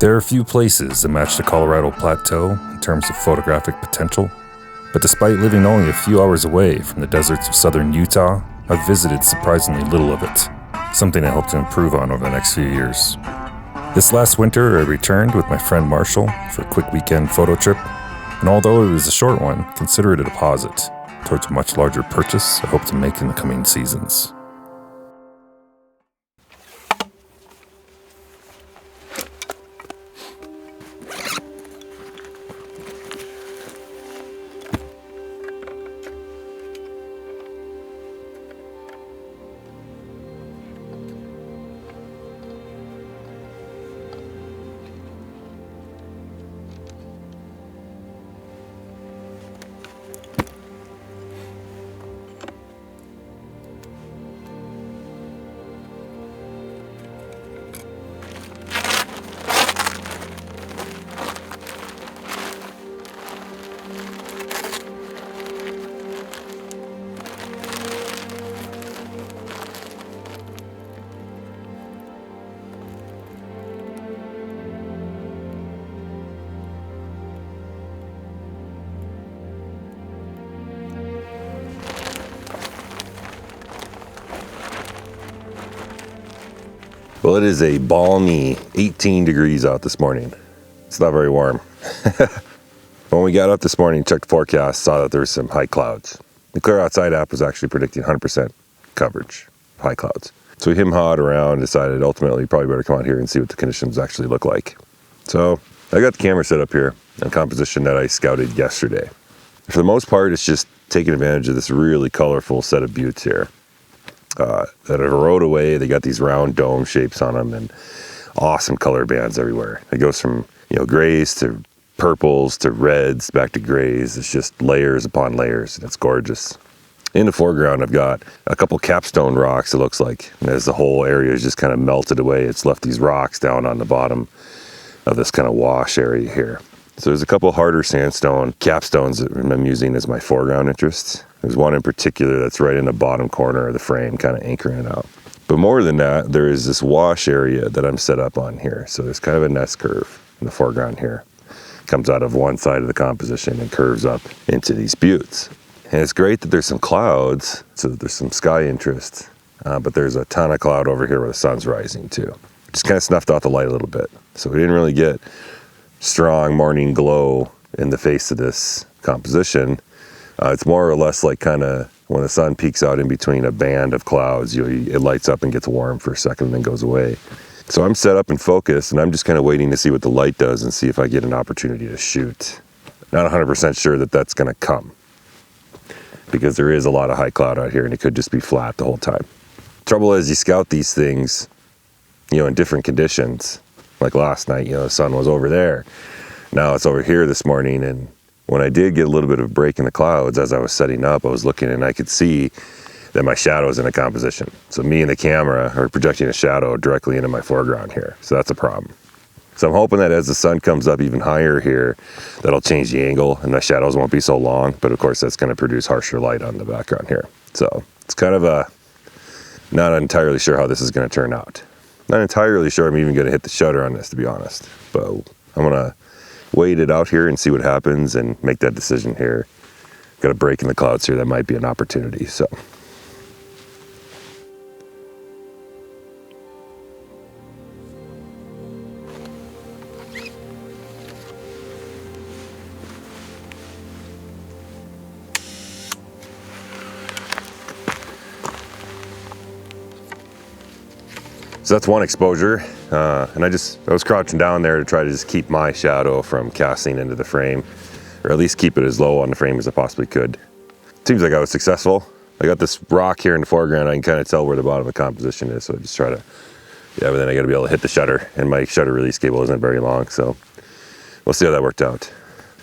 There are few places that match the Colorado Plateau in terms of photographic potential, but despite living only a few hours away from the deserts of southern Utah, I've visited surprisingly little of it, something I hope to improve on over the next few years. This last winter, I returned with my friend Marshall for a quick weekend photo trip, and although it was a short one, consider it a deposit towards a much larger purchase I hope to make in the coming seasons. Well, it is a balmy 18 degrees out this morning. It's not very warm. When we got up this morning, checked the forecast, saw that there was some high clouds. The Clear Outside app was actually predicting 100% coverage, high clouds. So we him-hawed around, decided ultimately probably better come out here and see what the conditions actually look like. So I got the camera set up here on composition that I scouted yesterday. For the most part, it's just taking advantage of this really colorful set of buttes here. That are rode away. They got these round dome shapes on them and awesome color bands everywhere. It goes from, grays to purples to reds back to grays. It's just layers upon layers, and it's gorgeous. In the foreground, I've got a couple capstone rocks, it looks like. And as the whole area is just kind of melted away, it's left these rocks down on the bottom of this kind of wash area here. So there's a couple harder sandstone capstones that I'm using as my foreground interest. There's one in particular that's right in the bottom corner of the frame, kind of anchoring it out. But more than that, there is this wash area that I'm set up on here. So there's kind of a nest curve in the foreground here. It comes out of one side of the composition and curves up into these buttes. And it's great that there's some clouds, so that there's some sky interest, but there's a ton of cloud over here where the sun's rising too. Just kind of snuffed out the light a little bit. So we didn't really get strong morning glow in the face of this composition. It's more or less like kind of when the sun peeks out in between a band of clouds, it lights up and gets warm for a second and then goes away. So I'm set up and focused, and I'm just kind of waiting to see what the light does and see if I get an opportunity to shoot. Not 100% sure that that's going to come, because there is a lot of high cloud out here and it could just be flat the whole time. Trouble is, you scout these things, in different conditions. Like last night, the sun was over there. Now it's over here this morning, and when I did get a little bit of a break in the clouds as I was setting up, I was looking and I could see that my shadow's in a composition. So me and the camera are projecting a shadow directly into my foreground here. So that's a problem. So I'm hoping that as the sun comes up even higher here, that'll change the angle and the shadows won't be so long. But of course, that's going to produce harsher light on the background here. So it's kind of not entirely sure how this is going to turn out. Not entirely sure I'm even going to hit the shutter on this, to be honest. But I'm going to wait it out here and see what happens and make that decision here. Got a break in the clouds here. That might be an opportunity. So that's one exposure, and I was crouching down there to try to just keep my shadow from casting into the frame, or at least keep it as low on the frame as I possibly could. Seems like I was successful. I got this rock here in the foreground. I can kind of tell where the bottom of the composition is, so I just try to, but then I got to be able to hit the shutter, and my shutter release cable isn't very long, so we'll see how that worked out.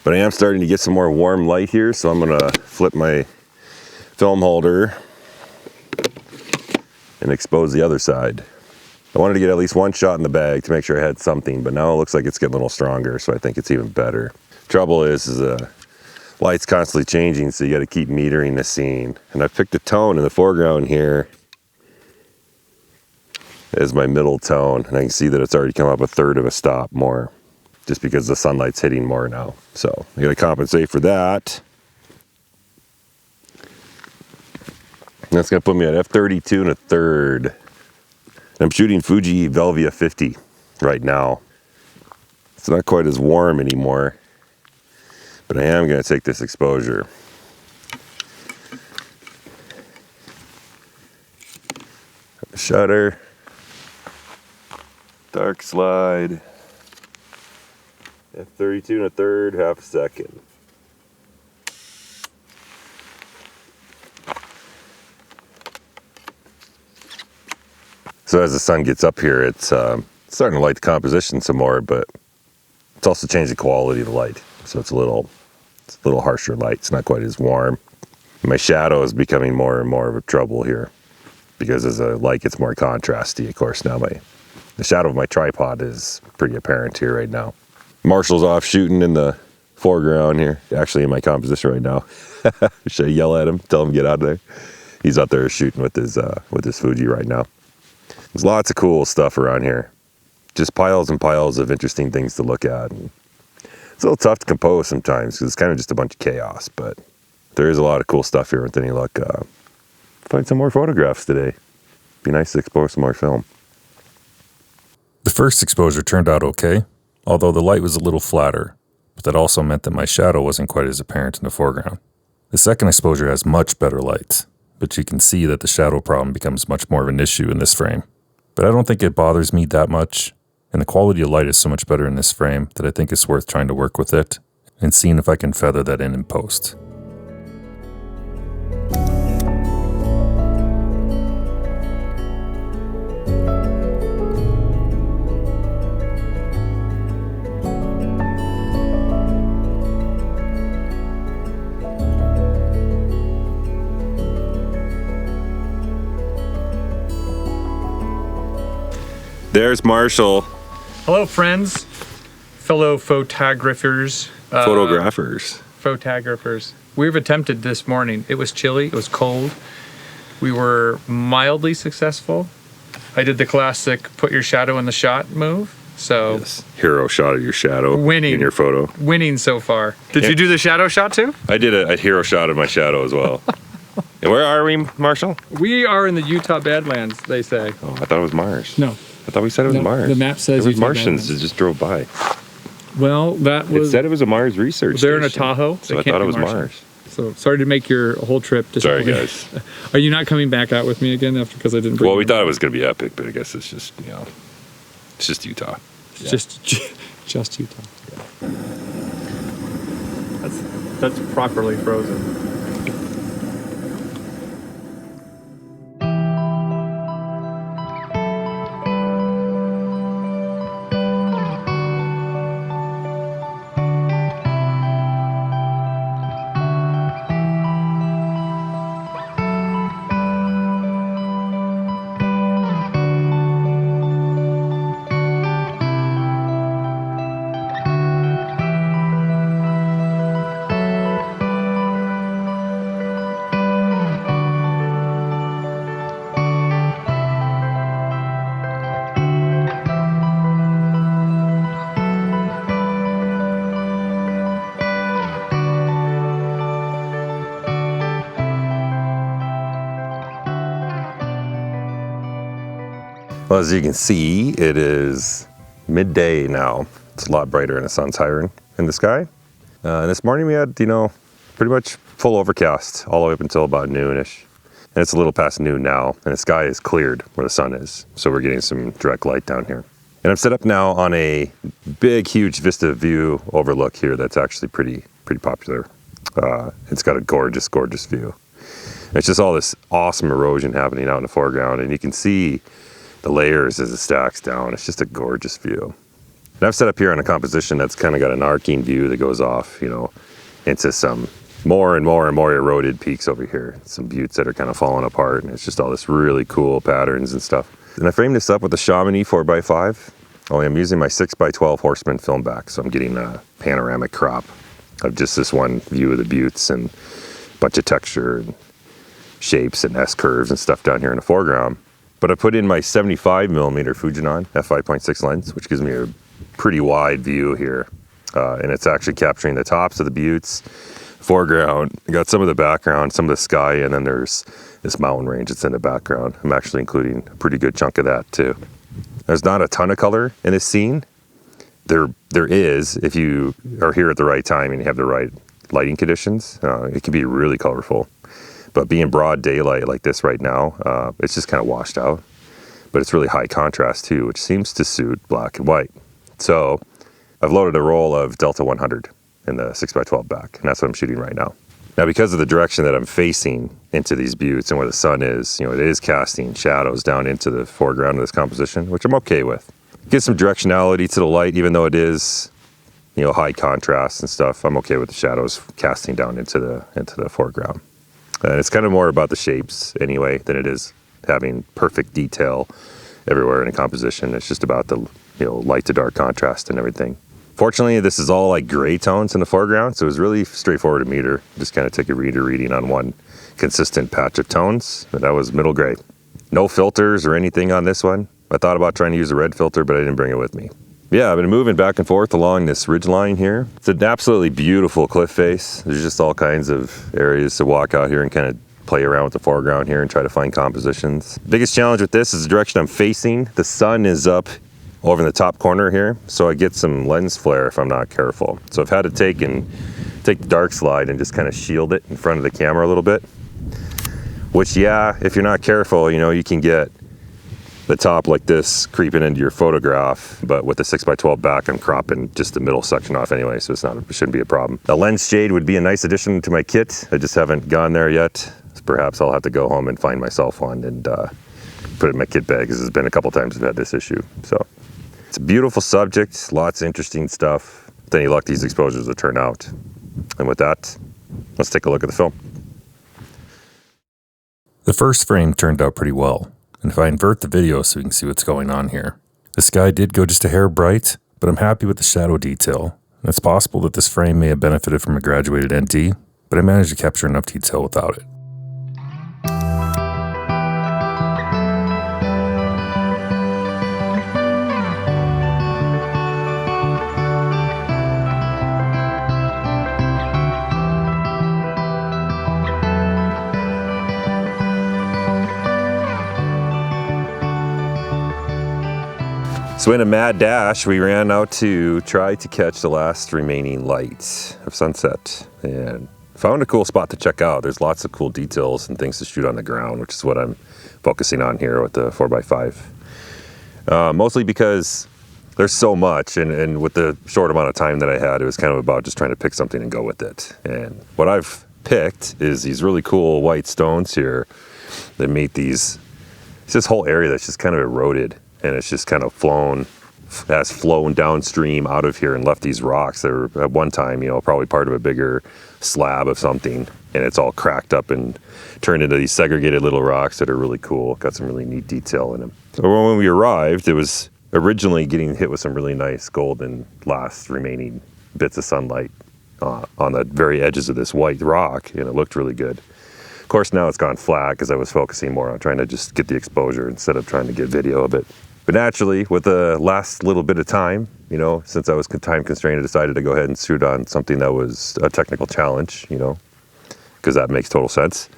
But I am starting to get some more warm light here, so I'm gonna flip my film holder and expose the other side. I wanted to get at least one shot in the bag to make sure I had something, but now it looks like it's getting a little stronger, so I think it's even better. Trouble is light's constantly changing, so you got to keep metering the scene. And I picked a tone in the foreground here as my middle tone, and I can see that it's already come up a third of a stop more, just because the sunlight's hitting more now. So I gotta compensate for that. And that's gonna put me at f32 and a third. I'm shooting Fuji Velvia 50 right now. It's not quite as warm anymore, but I am gonna take this exposure. Shutter, dark slide, f32 and a third, half a second. So as the sun gets up here, it's starting to light the composition some more, but it's also changed the quality of the light. So it's a little harsher light. It's not quite as warm. My shadow is becoming more and more of a trouble here, because as the light gets more contrasty, of course, now the shadow of my tripod is pretty apparent here right now. Marshall's off shooting in the foreground here, actually in my composition right now. Should I yell at him, tell him to get out of there? He's out there shooting with his Fuji right now. There's lots of cool stuff around here. Just piles and piles of interesting things to look at. And it's a little tough to compose sometimes because it's kind of just a bunch of chaos, but there is a lot of cool stuff here with any luck. Find some more photographs today. Be nice to explore some more film. The first exposure turned out okay, although the light was a little flatter, but that also meant that my shadow wasn't quite as apparent in the foreground. The second exposure has much better light, but you can see that the shadow problem becomes much more of an issue in this frame. But I don't think it bothers me that much, and the quality of light is so much better in this frame that I think it's worth trying to work with it and seeing if I can feather that in post. There's Marshall. Hello, friends, fellow photographers. Photographers. We've attempted this morning. It was chilly. It was cold. We were mildly successful. I did the classic put your shadow in the shot move. So Yes. Hero shot of your shadow Winning. in your photo. Winning so far. Did you do the shadow shot too? I did a hero shot of my shadow as well. And where are we, Marshall? We are in the Utah Badlands, they say. Oh, I thought it was Mars. No. I thought we said it was No, Mars. the map says it was Utah Martians Badlands. that just drove by. Well, that It was. said it was a Mars research They're in a station, Tahoe. so They I can't thought be it was Martians. Mars. So sorry to make your whole trip Sorry, disappointing. guys. Are you not coming back out with me again after because I didn't bring Well, we you? thought it was going to be epic, but I guess it's just, it's just Utah. It's just Utah. That's properly frozen. Well, as you can see, it is midday now. It's a lot brighter and the sun's higher in the sky. And this morning we had, pretty much full overcast all the way up until about noonish. And it's a little past noon now, and the sky is cleared where the sun is. So we're getting some direct light down here. And I'm set up now on a big, huge vista view overlook here that's actually pretty popular. It's got a gorgeous, gorgeous view. And it's just all this awesome erosion happening out in the foreground, and you can see the layers as it stacks down. It's just a gorgeous view. And I've set up here on a composition that's kind of got an arcing view that goes off, into some more and more and more eroded peaks over here. Some buttes that are kind of falling apart, and it's just all this really cool patterns and stuff. And I framed this up with a Chamonix 4x5, only I'm using my 6x12 Horseman film back, so I'm getting a panoramic crop of just this one view of the buttes and a bunch of texture and shapes and S-curves and stuff down here in the foreground. But I put in my 75mm Fujinon f5.6 lens, which gives me a pretty wide view here. And it's actually capturing the tops of the buttes, foreground. I got some of the background, some of the sky, and then there's this mountain range that's in the background. I'm actually including a pretty good chunk of that too. There's not a ton of color in this scene. There is, if you are here at the right time and you have the right lighting conditions, it can be really colorful. But being broad daylight like this right now, it's just kind of washed out. But it's really high contrast too, which seems to suit black and white. So I've loaded a roll of Delta 100 in the 6x12 back, and that's what I'm shooting right now. Now, because of the direction that I'm facing into these buttes and where the sun is, it is casting shadows down into the foreground of this composition, which I'm okay with. Get some directionality to the light, even though it is, high contrast and stuff. I'm okay with the shadows casting down into the foreground. And it's kind of more about the shapes anyway than it is having perfect detail everywhere in a composition. It's just about the light to dark contrast and everything. Fortunately, this is all like gray tones in the foreground, so it was really straightforward to meter. Just kind of take a reading on one consistent patch of tones, but that was middle gray. No filters or anything on this one. I thought about trying to use a red filter, but I didn't bring it with me. Yeah, I've been moving back and forth along this ridge line here. It's an absolutely beautiful cliff face. There's just all kinds of areas to walk out here and kind of play around with the foreground here and try to find compositions. Biggest challenge with this is the direction I'm facing. The sun is up over in the top corner here, so I get some lens flare if I'm not careful. So I've had to take the dark slide and just kind of shield it in front of the camera a little bit. Which, yeah, if you're not careful, you can get the top like this creeping into your photograph, but with the 6x12 back, I'm cropping just the middle section off anyway, so it shouldn't be a problem. A lens shade would be a nice addition to my kit. I just haven't gone there yet. So perhaps I'll have to go home and find myself one and put it in my kit bag, because it's been a couple times I've had this issue. So it's a beautiful subject, lots of interesting stuff. With any luck, these exposures will turn out. And with that, let's take a look at the film. The first frame turned out pretty well, and if I invert the video so we can see what's going on here. The sky did go just a hair bright, but I'm happy with the shadow detail. And it's possible that this frame may have benefited from a graduated ND, but I managed to capture enough detail without it. So in a mad dash, we ran out to try to catch the last remaining light of sunset and found a cool spot to check out. There's lots of cool details and things to shoot on the ground, which is what I'm focusing on here with the 4x5. Mostly because there's so much, and with the short amount of time that I had, it was kind of about just trying to pick something and go with it. And what I've picked is these really cool white stones here that meet it's this whole area that's just kind of eroded. And it's just kind of flown downstream out of here and left these rocks that were at one time, probably part of a bigger slab of something. And it's all cracked up and turned into these segregated little rocks that are really cool. Got some really neat detail in them. So when we arrived, it was originally getting hit with some really nice golden last remaining bits of sunlight on the very edges of this white rock. And it looked really good. Of course, now it's gone flat because I was focusing more on trying to just get the exposure instead of trying to get video of it. But naturally, with the last little bit of time, since I was time constrained, I decided to go ahead and shoot on something that was a technical challenge, because that makes total sense.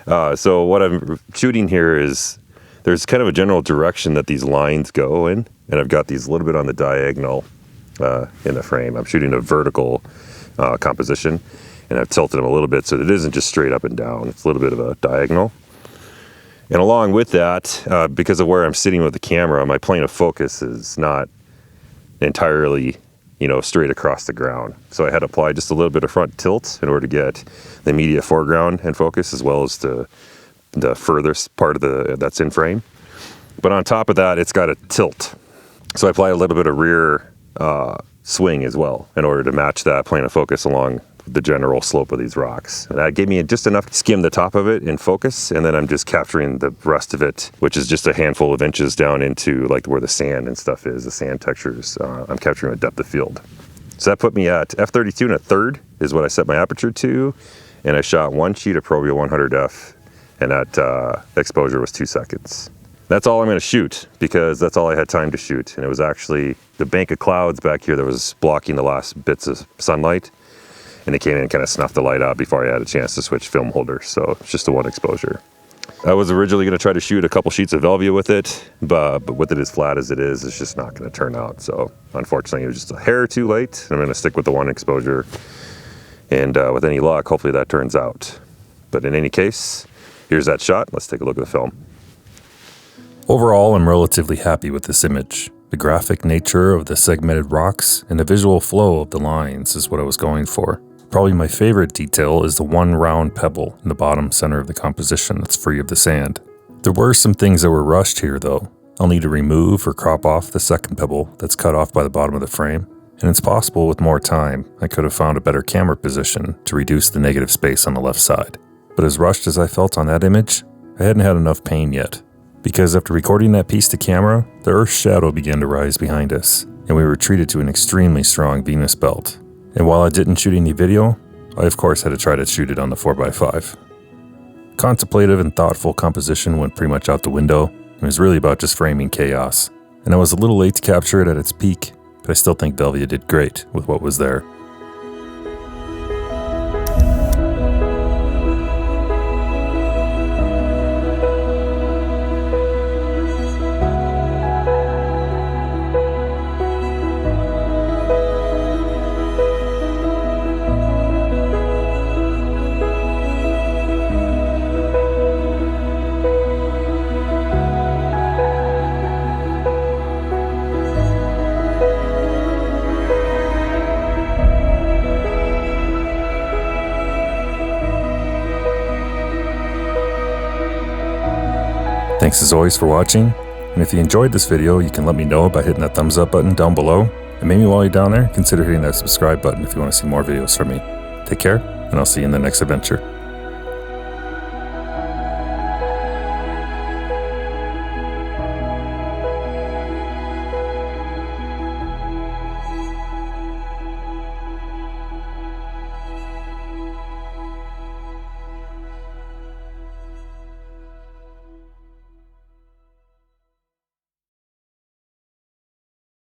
So what I'm shooting here is, there's kind of a general direction that these lines go in, and I've got these a little bit on the diagonal in the frame. I'm shooting a vertical composition, and I've tilted them a little bit so that it isn't just straight up and down. It's a little bit of a diagonal. And along with that, because of where I'm sitting with the camera, my plane of focus is not entirely, straight across the ground. So I had to apply just a little bit of front tilt in order to get the immediate foreground in focus, as well as the furthest part of that's in frame. But on top of that, it's got a tilt. So I apply a little bit of rear swing as well in order to match that plane of focus along the general slope of these rocks. And that gave me just enough to skim the top of it in focus, and then I'm just capturing the rest of it, which is just a handful of inches down into like where the sand and stuff is, the sand textures. I'm capturing a depth of field. So that put me at f32 and a third is what I set my aperture to, and I shot one sheet of Probia 100F, and that exposure was 2 seconds. That's all I'm going to shoot because that's all I had time to shoot. And it was actually the bank of clouds back here that was blocking the last bits of sunlight. And it came in and kind of snuffed the light out before I had a chance to switch film holders. So it's just a one exposure. I was originally going to try to shoot a couple sheets of Velvia with it, but with it as flat as it is, it's just not going to turn out. So unfortunately, it was just a hair too late. I'm going to stick with the one exposure. And with any luck, hopefully that turns out. But in any case, here's that shot. Let's take a look at the film. Overall, I'm relatively happy with this image. The graphic nature of the segmented rocks and the visual flow of the lines is what I was going for. Probably my favorite detail is the one round pebble in the bottom center of the composition that's free of the sand. There were some things that were rushed here though. I'll need to remove or crop off the second pebble that's cut off by the bottom of the frame, and it's possible with more time I could have found a better camera position to reduce the negative space on the left side. But as rushed as I felt on that image, I hadn't had enough pain yet. Because after recording that piece to camera, the Earth's shadow began to rise behind us, and we were treated to an extremely strong Venus belt. And while I didn't shoot any video, I of course had to try to shoot it on the 4x5. Contemplative and thoughtful composition went pretty much out the window. It was really about just framing chaos. And I was a little late to capture it at its peak, but I still think Velvia did great with what was there. Thanks as always for watching, and if you enjoyed this video, you can let me know by hitting that thumbs up button down below, and maybe while you're down there, consider hitting that subscribe button if you want to see more videos from me. Take care, and I'll see you in the next adventure.